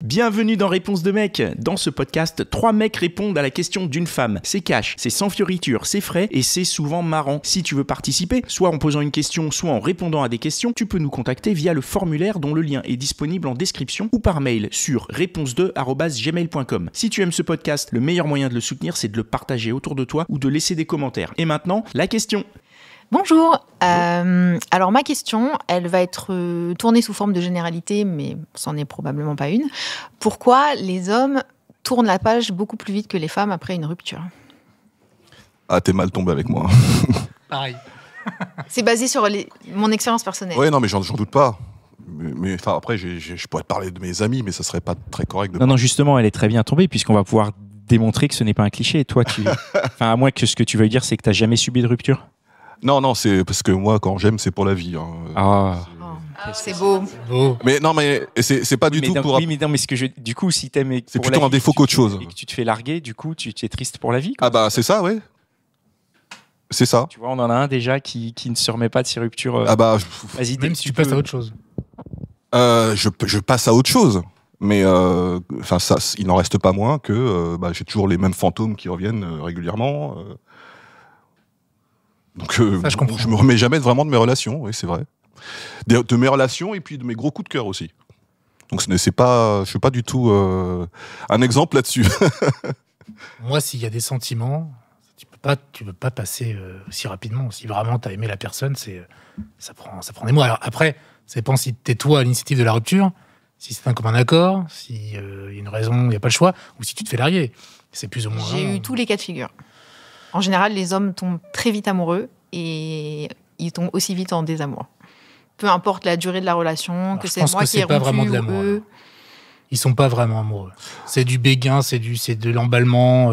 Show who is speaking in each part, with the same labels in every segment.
Speaker 1: Bienvenue dans Réponse de mec. Dans ce podcast, 3 mecs répondent à la question d'une femme. C'est cash, c'est sans fioriture, c'est frais et c'est souvent marrant. Si tu veux participer, soit en posant une question, soit en répondant à des questions, tu peux nous contacter via le formulaire dont le lien est disponible en description ou par mail sur réponse2@gmail.com. Si tu aimes ce podcast, le meilleur moyen de le soutenir, c'est de le partager autour de toi ou de laisser des commentaires. Et maintenant, la question.
Speaker 2: Bonjour. Alors ma question, elle va être tournée sous forme de généralité, mais c'en est probablement pas une. Pourquoi les hommes tournent la page beaucoup plus vite que les femmes après une rupture ?
Speaker 3: Ah, t'es mal tombé avec moi.
Speaker 4: Pareil.
Speaker 2: C'est basé sur mon expérience personnelle.
Speaker 3: Ouais, non, mais j'en doute pas. Mais enfin, après, je pourrais te parler de mes amis, mais ça serait pas très correct.
Speaker 1: Non, justement, elle est très bien tombée puisqu'on va pouvoir démontrer que ce n'est pas un cliché. Toi, enfin, à moins que ce que tu veuilles dire, c'est que t'as jamais subi de rupture.
Speaker 3: Non, c'est parce que moi, quand j'aime, c'est pour la vie.
Speaker 2: C'est beau.
Speaker 3: Mais non, mais c'est pas du tout pour.
Speaker 1: Oui, mais non, mais du coup, si t'aimes,
Speaker 3: c'est plutôt un défaut qu'autre chose.
Speaker 1: Et que tu te fais larguer, du coup, tu es triste pour la vie.
Speaker 3: Ah bah c'est ça, ouais. C'est ça.
Speaker 1: Tu vois, on en a un déjà qui ne se remet pas de ses ruptures.
Speaker 3: Ah bah.
Speaker 1: Vas-y,
Speaker 4: même si tu passes à autre chose.
Speaker 3: Je passe à autre chose. Mais enfin, ça, il n'en reste pas moins que j'ai toujours les mêmes fantômes qui reviennent régulièrement. Donc, je me remets jamais vraiment de mes relations, oui, c'est vrai. De mes relations et puis de mes gros coups de cœur aussi. Donc, je suis pas du tout un exemple là-dessus.
Speaker 4: Moi, s'il y a des sentiments, tu peux pas passer si rapidement. Si vraiment t'as aimé la personne, ça prend des mois. Alors après, ça dépend si t'es toi à l'initiative de la rupture, si c'est un commun accord, si y a une raison, il n'y a pas le choix, ou si tu te fais larguer. C'est plus ou moins.
Speaker 2: J'ai eu tous les cas de figure. En général, les hommes tombent très vite amoureux et ils tombent aussi vite en désamour. Peu importe la durée de la relation, alors, que c'est moi qui ai rompu
Speaker 4: vraiment de
Speaker 2: ou eux.
Speaker 4: Ils sont pas vraiment amoureux. C'est du béguin, c'est de l'emballement,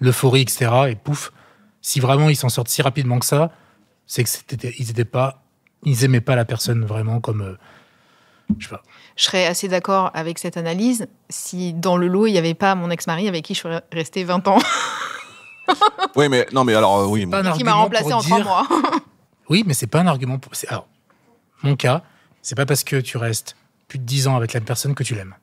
Speaker 4: l'euphorie, etc. Et pouf, si vraiment ils s'en sortent si rapidement que ça, c'est que ils aimaient pas la personne vraiment comme, je sais pas.
Speaker 2: Je serais assez d'accord avec cette analyse si dans le lot il n'y avait pas mon ex-mari avec qui je serais restée 20 ans.
Speaker 3: Oui, mais non, mais alors oui.
Speaker 2: Qui m'a remplacé en 3 mois.
Speaker 4: Oui, mais c'est pas un argument pour. Alors, mon cas, c'est pas parce que tu restes plus de 10 ans avec la personne que tu l'aimes.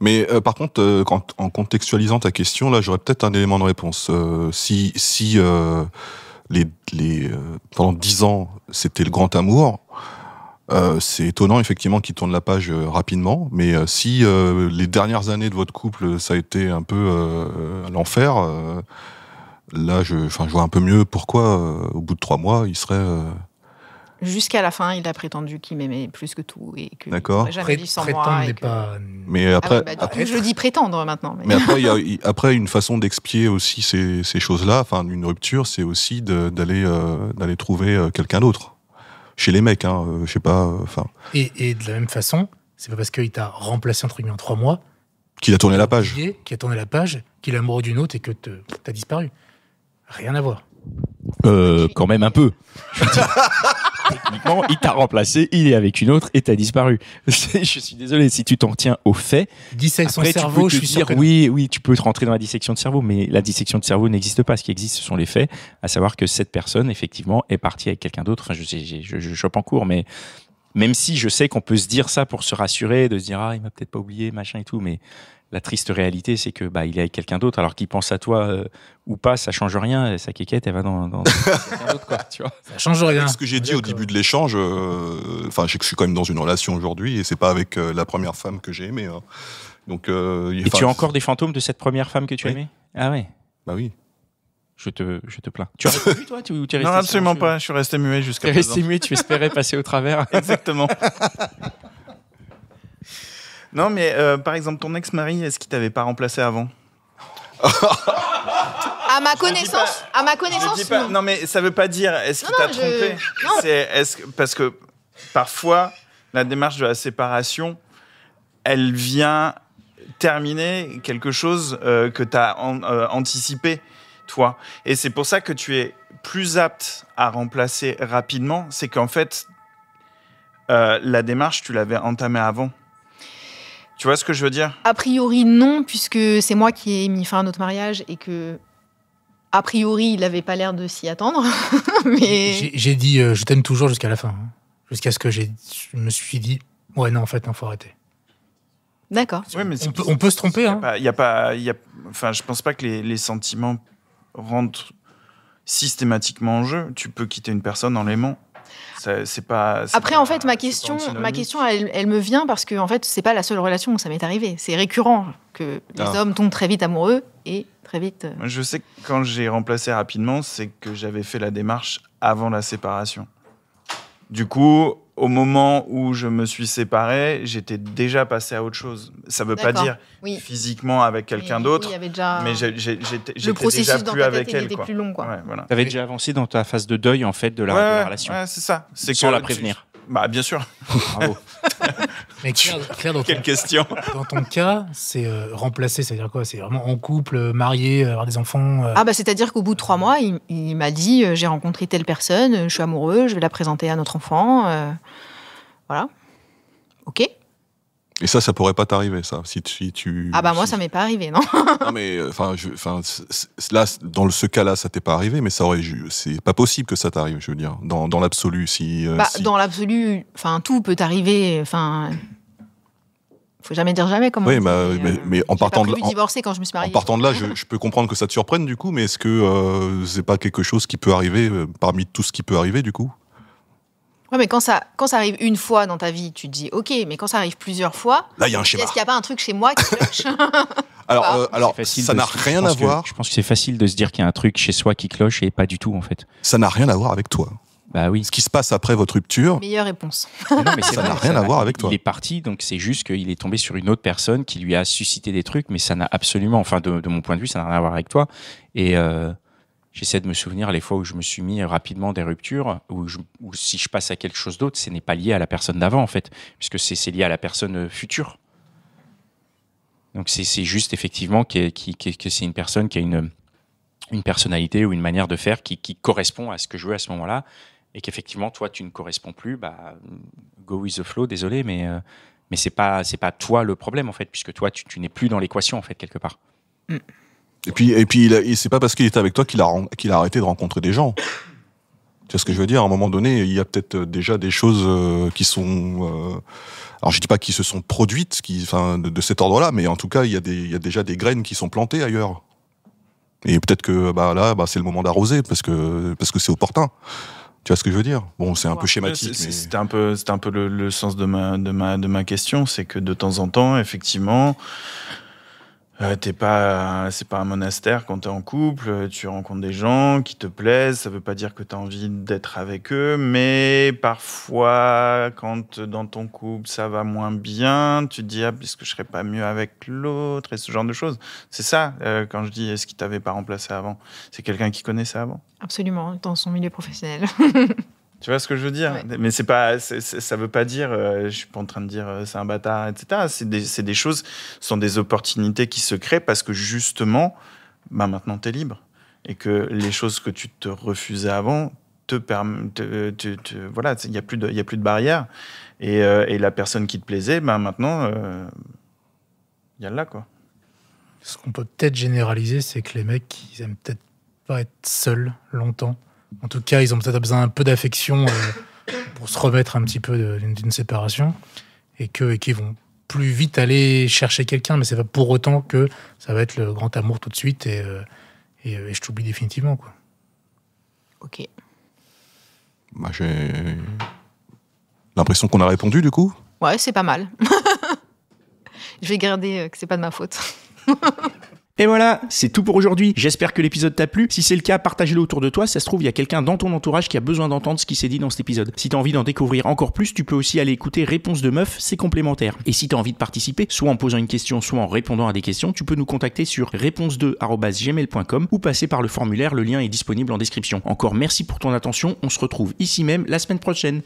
Speaker 3: Mais par contre, en contextualisant ta question, là, j'aurais peut-être un élément de réponse. Si pendant 10 ans, c'était le grand amour. C'est étonnant effectivement qu'ils tournent la page rapidement, mais si les dernières années de votre couple ça a été un peu l'enfer, là je vois un peu mieux pourquoi au bout de 3 mois il serait.
Speaker 2: Jusqu'à la fin, il a prétendu qu'il m'aimait plus que tout et que
Speaker 3: d'accord.
Speaker 2: il jamais dit sans moi. Et que...
Speaker 4: pas...
Speaker 3: Mais après,
Speaker 2: après je dis prétendre maintenant.
Speaker 3: Mais après il y a après une façon d'expier aussi ces choses-là. Enfin, une rupture, c'est aussi d'aller trouver quelqu'un d'autre. Chez les mecs, je sais pas.
Speaker 4: Et de la même façon, c'est pas parce qu'il t'a remplacé entre guillemets en 3 mois
Speaker 3: qu'il a tourné la page.
Speaker 4: Qu'il est amoureux d'une autre et que t'as disparu. Rien à voir.
Speaker 1: Quand même un peu. Techniquement, il t'a remplacé, il est avec une autre et t'as disparu. Je suis désolé, si tu t'en tiens au fait.
Speaker 4: Dissection de cerveau, je suis sûr que
Speaker 1: oui, tu peux te rentrer dans la dissection de cerveau, mais la dissection de cerveau n'existe pas. Ce qui existe, ce sont les faits, à savoir que cette personne, effectivement, est partie avec quelqu'un d'autre. Enfin, je chope en cours, mais même si je sais qu'on peut se dire ça pour se rassurer, de se dire il m'a peut-être pas oublié, machin et tout, mais la triste réalité, c'est que il est avec quelqu'un d'autre, alors qu'il pense à toi ou pas, ça change rien. Sa quéquette, elle va dans quelqu'un d'autre, quoi. Tu vois.
Speaker 4: Ça change rien.
Speaker 3: Ce que j'ai dit au début de l'échange, je suis quand même dans une relation aujourd'hui, et c'est pas avec la première femme que j'ai aimée. Donc.
Speaker 1: Et tu as encore des fantômes de cette première femme que tu aimais ? Ah ouais.
Speaker 3: Bah oui.
Speaker 1: Je te plains. Tu as répondu, toi, ou tu es resté
Speaker 5: Non, absolument pas. Je suis resté muet jusqu'à présent.
Speaker 1: Tu es resté muet, tu espérais passer au travers.
Speaker 5: Exactement. Non, mais par exemple, ton ex-mari, est-ce qu'il t'avait pas remplacé avant ?
Speaker 2: À ma connaissance, non.
Speaker 5: Non, mais ça veut pas dire est-ce qu'il t'a trompé. Parce que parfois, la démarche de la séparation, elle vient terminer quelque chose que tu as anticipé, toi. Et c'est pour ça que tu es plus apte à remplacer rapidement. C'est qu'en fait, la démarche, tu l'avais entamée avant. Tu vois ce que je veux dire ?
Speaker 2: A priori, non, puisque c'est moi qui ai mis fin à notre mariage et que, a priori, il n'avait pas l'air de s'y attendre. Mais...
Speaker 4: J'ai dit je t'aime toujours jusqu'à la fin. Jusqu'à ce que je me suis dit ouais, non, en fait, non, faut arrêter.
Speaker 2: D'accord.
Speaker 5: Ouais, mais
Speaker 4: On peut se tromper.
Speaker 5: Enfin, je pense pas que les sentiments rentrent systématiquement en jeu. Tu peux quitter une personne en l'aimant. C'est pas.
Speaker 2: Après, en fait, ma question, elle me vient parce que en fait, c'est pas la seule relation où ça m'est arrivé. C'est récurrent que les hommes tombent très vite amoureux et très vite.
Speaker 5: Je sais que quand j'ai remplacé rapidement, c'est que j'avais fait la démarche avant la séparation. Du coup, au moment où je me suis séparé, j'étais déjà passé à autre chose. Ça veut pas dire physiquement avec quelqu'un d'autre, mais j'étais déjà plus avec elle.
Speaker 2: Était plus long, quoi.
Speaker 1: Ouais, voilà. Tu avais déjà avancé dans ta phase de deuil en fait de la relation.
Speaker 5: Ouais, c'est ça.
Speaker 1: Sans la prévenir.
Speaker 5: Bah bien sûr.
Speaker 1: Bravo.
Speaker 4: Mais Claire,
Speaker 5: quelle question.
Speaker 4: Dans ton cas, c'est remplacer, c'est-à-dire quoi? C'est vraiment en couple, marié, avoir des enfants.
Speaker 2: C'est-à-dire qu'au bout de 3 mois, il m'a dit j'ai rencontré telle personne, je suis amoureux, je vais la présenter à notre enfant. Voilà. Ok.
Speaker 3: Et ça pourrait pas t'arriver, ça, si tu.
Speaker 2: Moi, ça m'est pas arrivé, non.
Speaker 3: Non, mais là, dans ce cas-là, ça t'est pas arrivé, mais c'est pas possible que ça t'arrive, je veux dire, dans l'absolu, si.
Speaker 2: Dans l'absolu, tout peut arriver, faut jamais dire jamais, comme
Speaker 3: oui,
Speaker 2: on dit.
Speaker 3: mais en partant de là,
Speaker 2: divorcer quand je me suis mariée.
Speaker 3: En partant de là, je peux comprendre que ça te surprenne, du coup, mais est-ce que c'est pas quelque chose qui peut arriver parmi tout ce qui peut arriver, du coup?
Speaker 2: Ouais, mais quand ça arrive une fois dans ta vie, tu te dis ok, mais quand ça arrive plusieurs fois,
Speaker 3: là, il y a un schéma.
Speaker 2: Est-ce qu'il n'y a pas un truc chez moi qui cloche?
Speaker 3: Alors ça n'a rien à voir.
Speaker 1: Je pense que c'est facile de se dire qu'il y a un truc chez soi qui cloche et pas du tout en fait.
Speaker 3: Ça n'a rien à voir avec toi.
Speaker 1: Bah oui.
Speaker 3: Ce qui se passe après votre rupture.
Speaker 2: Meilleure réponse.
Speaker 1: Non, mais
Speaker 3: ça n'a rien à voir avec toi.
Speaker 1: Il est parti, donc c'est juste qu'il est tombé sur une autre personne qui lui a suscité des trucs, mais ça n'a absolument, enfin de mon point de vue, ça n'a rien à voir avec toi. Et j'essaie de me souvenir les fois où je me suis mis rapidement des ruptures, où si je passe à quelque chose d'autre, ce n'est pas lié à la personne d'avant en fait, puisque c'est lié à la personne future. Donc c'est juste effectivement que c'est une personne qui a une personnalité ou une manière de faire qui correspond à ce que je veux à ce moment-là, et qu'effectivement toi tu ne corresponds plus, go with the flow, désolé, mais c'est pas toi le problème en fait, puisque toi tu n'es plus dans l'équation en fait quelque part.
Speaker 3: Et puis c'est pas parce qu'il était avec toi qu'il a arrêté de rencontrer des gens. Tu vois ce que je veux dire? À un moment donné, il y a peut-être déjà des choses qui sont. Alors je dis pas qu'ils se sont produites, de cet ordre-là, mais en tout cas, il y a déjà des graines qui sont plantées ailleurs. Et peut-être que là, c'est le moment d'arroser parce que c'est opportun. Tu vois ce que je veux dire? Bon, c'est un peu schématique.
Speaker 5: C'était un peu le sens de ma question, c'est que de temps en temps, effectivement. C'est pas un monastère quand t'es en couple, tu rencontres des gens qui te plaisent, ça veut pas dire que t'as envie d'être avec eux, mais parfois, quand dans ton couple ça va moins bien, tu te dis, est-ce que je serais pas mieux avec l'autre, et ce genre de choses. C'est ça, quand je dis, est-ce qu'il t'avait pas remplacé avant? C'est quelqu'un qui connaissait avant? Absolument, dans son milieu professionnel. Tu vois ce que je veux dire? Ouais. Mais ça veut pas dire, je suis pas en train de dire c'est un bâtard, etc. C'est des choses, ce sont des opportunités qui se créent parce que justement, maintenant t'es libre et que les choses que tu te refusais avant te permettent, voilà, il y a plus de barrières et la personne qui te plaisait, maintenant, il y a là quoi.
Speaker 4: Ce qu'on peut peut-être généraliser, c'est que les mecs, ils aiment peut-être pas être seuls longtemps. En tout cas, ils ont peut-être besoin un peu d'affection pour se remettre un petit peu d'une séparation et qu'ils vont plus vite aller chercher quelqu'un, mais c'est pas pour autant que ça va être le grand amour tout de suite et je t'oublie définitivement, quoi.
Speaker 2: Ok.
Speaker 3: J'ai l'impression qu'on a répondu, du coup.
Speaker 2: Ouais, c'est pas mal. Je vais garder que c'est pas de ma faute.
Speaker 1: Et voilà, c'est tout pour aujourd'hui. J'espère que l'épisode t'a plu. Si c'est le cas, partage-le autour de toi. Ça se trouve, il y a quelqu'un dans ton entourage qui a besoin d'entendre ce qui s'est dit dans cet épisode. Si t'as envie d'en découvrir encore plus, tu peux aussi aller écouter Réponse de Meuf, c'est complémentaire. Et si t'as envie de participer, soit en posant une question, soit en répondant à des questions, tu peux nous contacter sur réponse2@gmail.com ou passer par le formulaire, le lien est disponible en description. Encore merci pour ton attention, on se retrouve ici même la semaine prochaine.